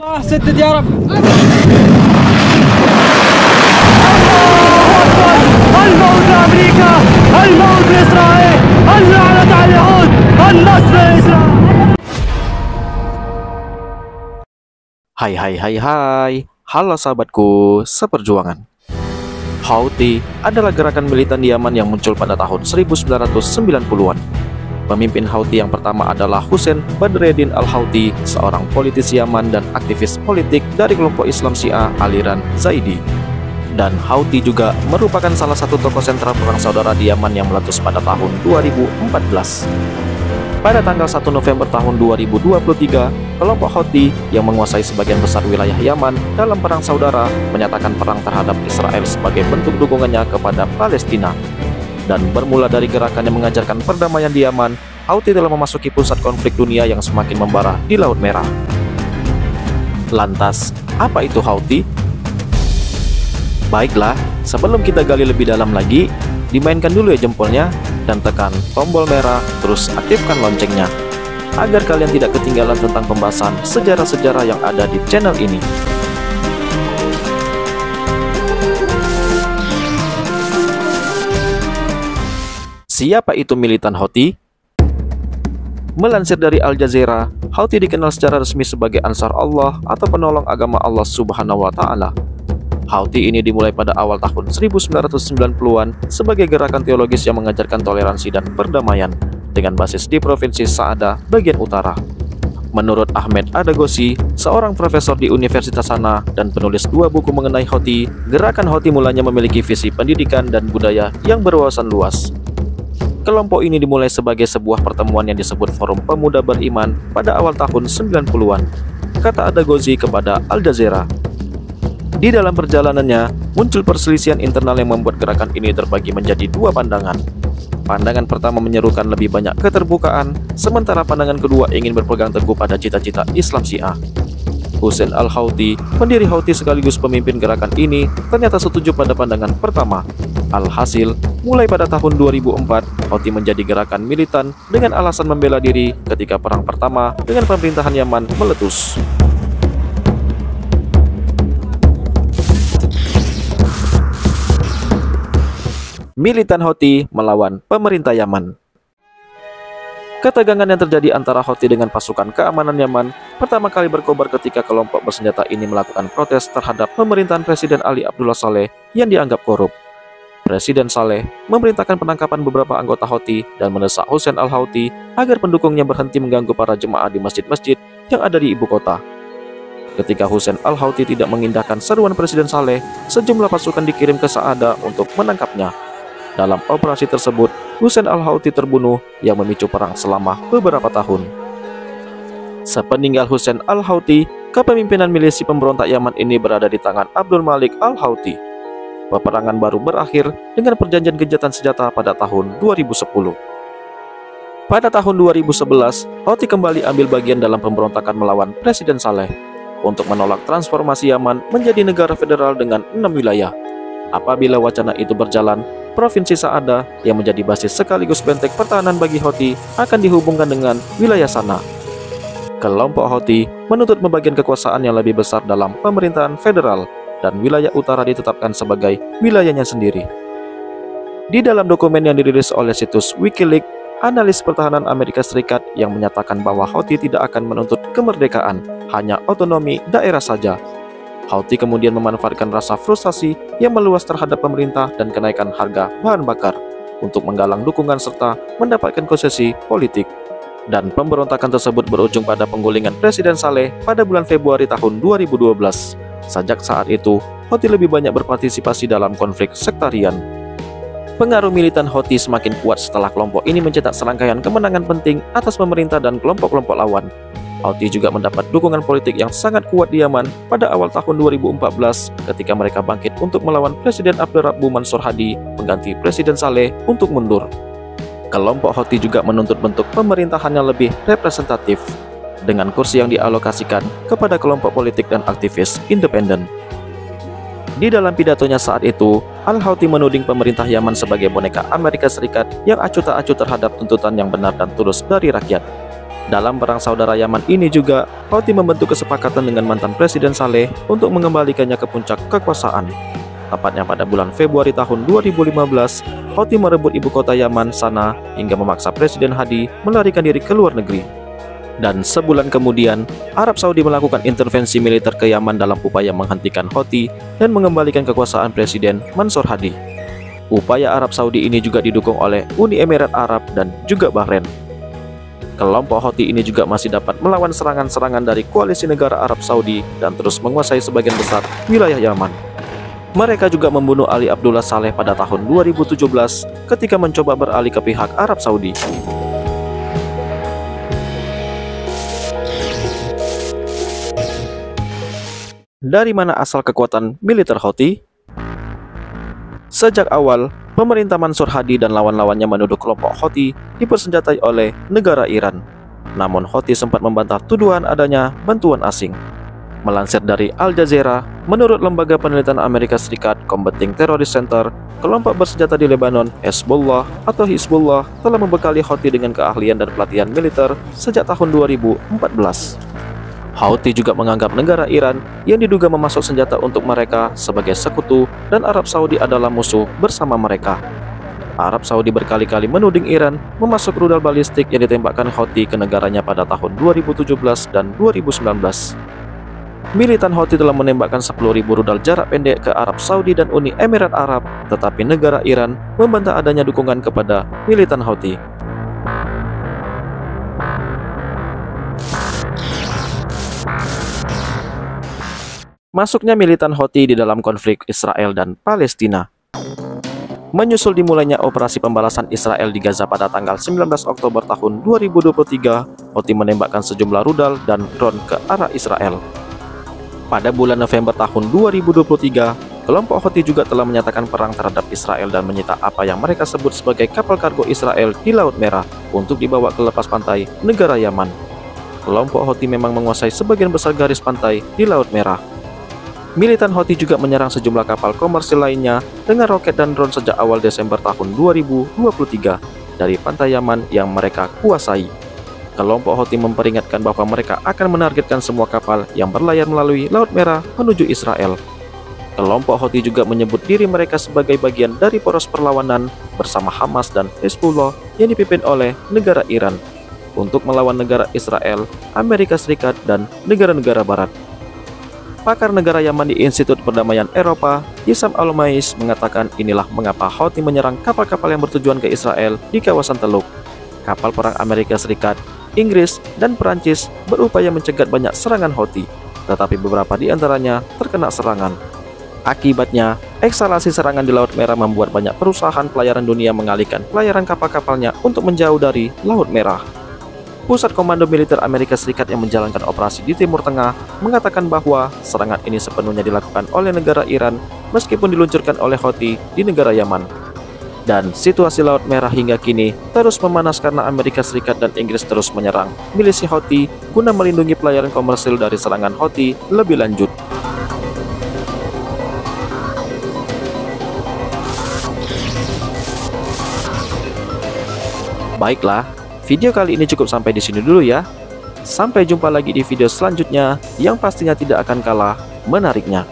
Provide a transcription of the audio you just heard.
الله سدد يا رب. الموت لأمريكا، الموت لإسرائيل، اللعنة على اليهود، النصر لإسرائيل. Hai, halo sahabatku seperjuangan. Houthi adalah gerakan militan di Yaman yang muncul pada tahun 1990-an. Pemimpin Houthi yang pertama adalah Hussein Badreddin al-Houthi, seorang politisi Yaman dan aktivis politik dari kelompok Islam Syiah aliran Zaidi. Dan Houthi juga merupakan salah satu tokoh sentral perang saudara di Yaman yang meletus pada tahun 2014. Pada tanggal 1 November tahun 2023, kelompok Houthi yang menguasai sebagian besar wilayah Yaman dalam perang saudara menyatakan perang terhadap Israel sebagai bentuk dukungannya kepada Palestina. Dan bermula dari gerakan yang mengajarkan perdamaian di Yaman, Houthi telah memasuki pusat konflik dunia yang semakin membara di Laut Merah. Lantas, apa itu Houthi? Baiklah, sebelum kita gali lebih dalam lagi, dimainkan dulu ya jempolnya, dan tekan tombol merah, terus aktifkan loncengnya, agar kalian tidak ketinggalan tentang pembahasan sejarah-sejarah yang ada di channel ini. Siapa itu militan Houthi? Melansir dari Al Jazeera, Houthi dikenal secara resmi sebagai Ansar Allah atau penolong agama Allah Subhanahu wa Ta'ala. Houthi ini dimulai pada awal tahun 1990-an sebagai gerakan teologis yang mengajarkan toleransi dan perdamaian dengan basis di Provinsi Saada bagian utara. Menurut Ahmed Adagosi, seorang profesor di universitas sana dan penulis 2 buku mengenai Houthi, gerakan Houthi mulanya memiliki visi pendidikan dan budaya yang berwawasan luas. Kelompok ini dimulai sebagai sebuah pertemuan yang disebut Forum Pemuda Beriman pada awal tahun 90-an, kata Adagosi kepada Al Jazeera. Di dalam perjalanannya, muncul perselisihan internal yang membuat gerakan ini terbagi menjadi 2 pandangan. Pandangan pertama menyerukan lebih banyak keterbukaan, sementara pandangan kedua ingin berpegang teguh pada cita-cita Islam Syiah. Hussein al-Houthi, pendiri Houthi sekaligus pemimpin gerakan ini, ternyata setuju pada pandangan pertama. Alhasil, mulai pada tahun 2004, Houthi menjadi gerakan militan dengan alasan membela diri ketika perang pertama dengan pemerintahan Yaman meletus. Militan Houthi melawan pemerintah Yaman. Ketegangan yang terjadi antara Houthi dengan pasukan keamanan Yaman pertama kali berkobar ketika kelompok bersenjata ini melakukan protes terhadap pemerintahan Presiden Ali Abdullah Saleh yang dianggap korup. Presiden Saleh memerintahkan penangkapan beberapa anggota Houthi dan mendesak Hussein al-Houthi agar pendukungnya berhenti mengganggu para jemaah di masjid-masjid yang ada di ibu kota. Ketika Hussein al-Houthi tidak mengindahkan seruan Presiden Saleh, sejumlah pasukan dikirim ke Saada untuk menangkapnya. Dalam operasi tersebut, Hussein al-Houthi terbunuh yang memicu perang selama beberapa tahun. Sepeninggal Hussein al-Houthi, kepemimpinan milisi pemberontak Yaman ini berada di tangan Abdul Malik al-Houthi. Peperangan baru berakhir dengan perjanjian gencatan senjata pada tahun 2010. Pada tahun 2011, Houthi kembali ambil bagian dalam pemberontakan melawan Presiden Saleh untuk menolak transformasi Yaman menjadi negara federal dengan 6 wilayah. Apabila wacana itu berjalan, Provinsi Saada yang menjadi basis sekaligus benteng pertahanan bagi Houthi akan dihubungkan dengan wilayah sana. Kelompok Houthi menuntut pembagian kekuasaan yang lebih besar dalam pemerintahan federal dan wilayah utara ditetapkan sebagai wilayahnya sendiri. Di dalam dokumen yang dirilis oleh situs Wikileaks, analis pertahanan Amerika Serikat yang menyatakan bahwa Houthi tidak akan menuntut kemerdekaan, hanya otonomi daerah saja. Houthi kemudian memanfaatkan rasa frustasi yang meluas terhadap pemerintah dan kenaikan harga bahan bakar untuk menggalang dukungan serta mendapatkan konsesi politik. Dan pemberontakan tersebut berujung pada penggulingan Presiden Saleh pada bulan Februari tahun 2012. Sejak saat itu, Houthi lebih banyak berpartisipasi dalam konflik sektarian. Pengaruh militan Houthi semakin kuat setelah kelompok ini mencetak serangkaian kemenangan penting atas pemerintah dan kelompok-kelompok lawan. Houthi juga mendapat dukungan politik yang sangat kuat di Yaman pada awal tahun 2014 ketika mereka bangkit untuk melawan Presiden Abdurrabbu Mansur Hadi, pengganti Presiden Saleh, untuk mundur. Kelompok Houthi juga menuntut bentuk pemerintahan yang lebih representatif, dengan kursi yang dialokasikan kepada kelompok politik dan aktivis independen. Di dalam pidatonya saat itu, al-Houthi menuding pemerintah Yaman sebagai boneka Amerika Serikat yang acuh tak acuh terhadap tuntutan yang benar dan tulus dari rakyat. Dalam perang saudara Yaman ini juga, Houthi membentuk kesepakatan dengan mantan Presiden Saleh untuk mengembalikannya ke puncak kekuasaan. Tepatnya pada bulan Februari tahun 2015, Houthi merebut ibu kota Yaman, Sanaa, hingga memaksa Presiden Hadi melarikan diri ke luar negeri. Dan sebulan kemudian, Arab Saudi melakukan intervensi militer ke Yaman dalam upaya menghentikan Houthi dan mengembalikan kekuasaan Presiden Mansur Hadi. Upaya Arab Saudi ini juga didukung oleh Uni Emirat Arab dan juga Bahrain. Kelompok Houthi ini juga masih dapat melawan serangan-serangan dari koalisi negara Arab Saudi dan terus menguasai sebagian besar wilayah Yaman. Mereka juga membunuh Ali Abdullah Saleh pada tahun 2017 ketika mencoba beralih ke pihak Arab Saudi. Dari mana asal kekuatan militer Houthi? Sejak awal, pemerintah Mansur Hadi dan lawan-lawannya menuduh kelompok Houthi dipersenjatai oleh negara Iran. Namun Houthi sempat membantah tuduhan adanya bantuan asing. Melansir dari Al Jazeera, menurut lembaga penelitian Amerika Serikat Combating Terrorist Center, kelompok bersenjata di Lebanon, Hezbollah atau Hizbullah, telah membekali Houthi dengan keahlian dan pelatihan militer sejak tahun 2014. Houthi juga menganggap negara Iran yang diduga memasok senjata untuk mereka sebagai sekutu dan Arab Saudi adalah musuh bersama mereka. Arab Saudi berkali-kali menuding Iran memasok rudal balistik yang ditembakkan Houthi ke negaranya pada tahun 2017 dan 2019. Militan Houthi telah menembakkan 10.000 rudal jarak pendek ke Arab Saudi dan Uni Emirat Arab, tetapi negara Iran membantah adanya dukungan kepada militan Houthi. Masuknya militan Houthi di dalam konflik Israel dan Palestina. Menyusul dimulainya operasi pembalasan Israel di Gaza pada tanggal 19 Oktober tahun 2023, Houthi menembakkan sejumlah rudal dan drone ke arah Israel. Pada bulan November tahun 2023, kelompok Houthi juga telah menyatakan perang terhadap Israel dan menyita apa yang mereka sebut sebagai kapal kargo Israel di Laut Merah untuk dibawa ke lepas pantai negara Yaman. Kelompok Houthi memang menguasai sebagian besar garis pantai di Laut Merah. Militan Houthi juga menyerang sejumlah kapal komersil lainnya dengan roket dan drone sejak awal Desember tahun 2023 dari pantai Yaman yang mereka kuasai. Kelompok Houthi memperingatkan bahwa mereka akan menargetkan semua kapal yang berlayar melalui Laut Merah menuju Israel. Kelompok Houthi juga menyebut diri mereka sebagai bagian dari poros perlawanan bersama Hamas dan Hezbollah yang dipimpin oleh negara Iran untuk melawan negara Israel, Amerika Serikat, dan negara-negara Barat. Pakar negara Yaman di Institut Perdamaian Eropa, Hisham Al-Umais, mengatakan inilah mengapa Houthi menyerang kapal-kapal yang bertujuan ke Israel di kawasan Teluk. Kapal perang Amerika Serikat, Inggris, dan Perancis berupaya mencegat banyak serangan Houthi, tetapi beberapa di antaranya terkena serangan. Akibatnya, ekskalasi serangan di Laut Merah membuat banyak perusahaan pelayaran dunia mengalihkan pelayaran kapal-kapalnya untuk menjauh dari Laut Merah. Pusat Komando Militer Amerika Serikat yang menjalankan operasi di Timur Tengah mengatakan bahwa serangan ini sepenuhnya dilakukan oleh negara Iran meskipun diluncurkan oleh Houthi di negara Yaman. Dan situasi Laut Merah hingga kini terus memanas karena Amerika Serikat dan Inggris terus menyerang milisi Houthi guna melindungi pelayaran komersil dari serangan Houthi lebih lanjut. Baiklah, video kali ini cukup sampai di sini dulu ya. Sampai jumpa lagi di video selanjutnya yang pastinya tidak akan kalah menariknya.